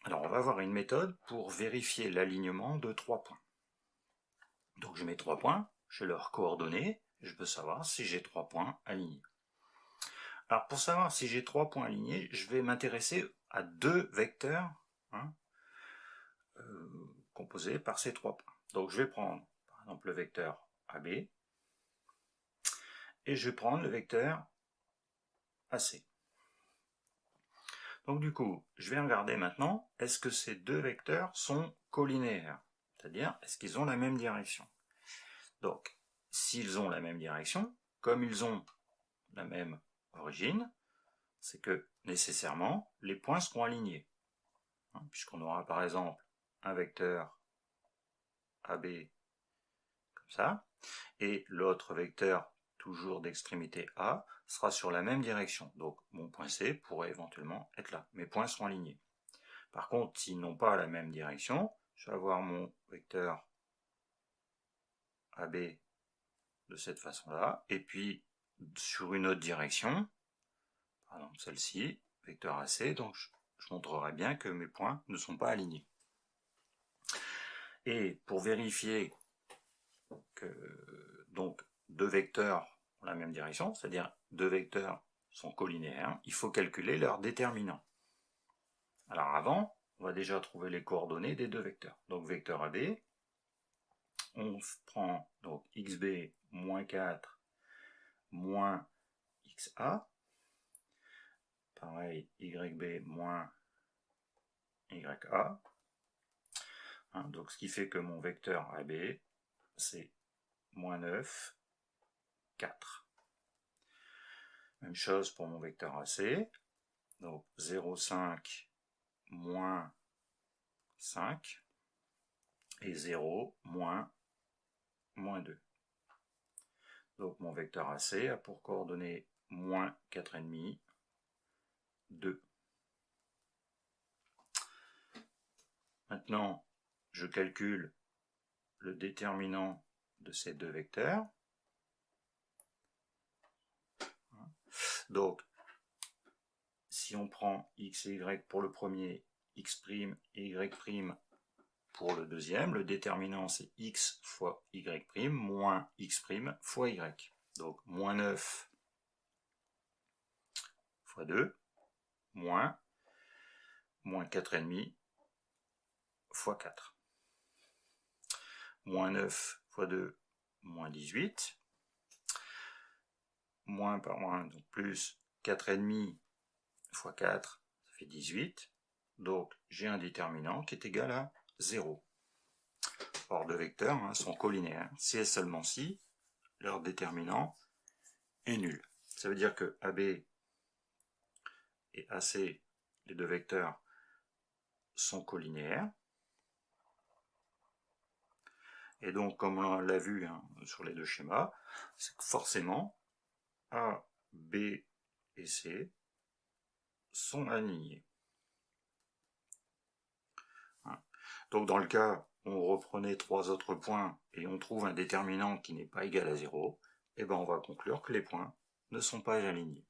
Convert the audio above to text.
Alors on va avoir une méthode pour vérifier l'alignement de 3 points. Donc je mets 3 points, je leur coordonnées, je veux savoir si j'ai 3 points alignés. Alors pour savoir si j'ai 3 points alignés, je vais m'intéresser à 2 vecteurs composés par ces 3 points. Donc je vais prendre par exemple le vecteur AB, et je vais prendre le vecteur AC. Donc du coup, je vais regarder maintenant, est-ce que ces 2 vecteurs sont colinéaires? C'est-à-dire, est-ce qu'ils ont la même direction? Donc, s'ils ont la même direction, comme ils ont la même origine, c'est que nécessairement, les points seront alignés. Puisqu'on aura par exemple un vecteur AB comme ça, et l'autre vecteur, toujours d'extrémité A, sera sur la même direction. Donc mon point C pourrait éventuellement être là. Mes points seront alignés. Par contre, s'ils n'ont pas la même direction, je vais avoir mon vecteur AB de cette façon-là, et puis sur une autre direction, par exemple celle-ci, vecteur AC, donc je montrerai bien que mes points ne sont pas alignés. Et pour vérifier que donc 2 vecteurs ont la même direction, c'est-à-dire 2 vecteurs sont colinéaires, il faut calculer leur déterminant. Alors avant, on va déjà trouver les coordonnées des 2 vecteurs. Donc vecteur AB, on prend donc xb moins 4 moins xa, pareil yb moins ya, donc ce qui fait que mon vecteur AB, c'est moins 9, 4. Même chose pour mon vecteur AC, donc 0,5 moins 5 et 0 moins 2. Donc mon vecteur AC a pour coordonnée moins 4,5, 2. Maintenant, je calcule le déterminant de ces 2 vecteurs. Donc, si on prend x et y pour le premier, x' et y' pour le deuxième, le déterminant c'est x fois y' moins x' fois y. Donc, moins 9 fois 2, moins 4,5 fois 4. Moins 9 fois 2, moins 18. Moins par moins, donc plus 4,5 fois 4, ça fait 18. Donc j'ai un déterminant qui est égal à 0. Or, 2 vecteurs sont colinéaires si et seulement si leur déterminant est nul. Ça veut dire que AB et AC, les 2 vecteurs, sont colinéaires. Et donc, comme on l'a vu sur les 2 schémas, c'est que forcément, A, B et C sont alignés. Donc dans le cas où on reprenait 3 autres points et on trouve un déterminant qui n'est pas égal à 0, et ben on va conclure que les points ne sont pas alignés.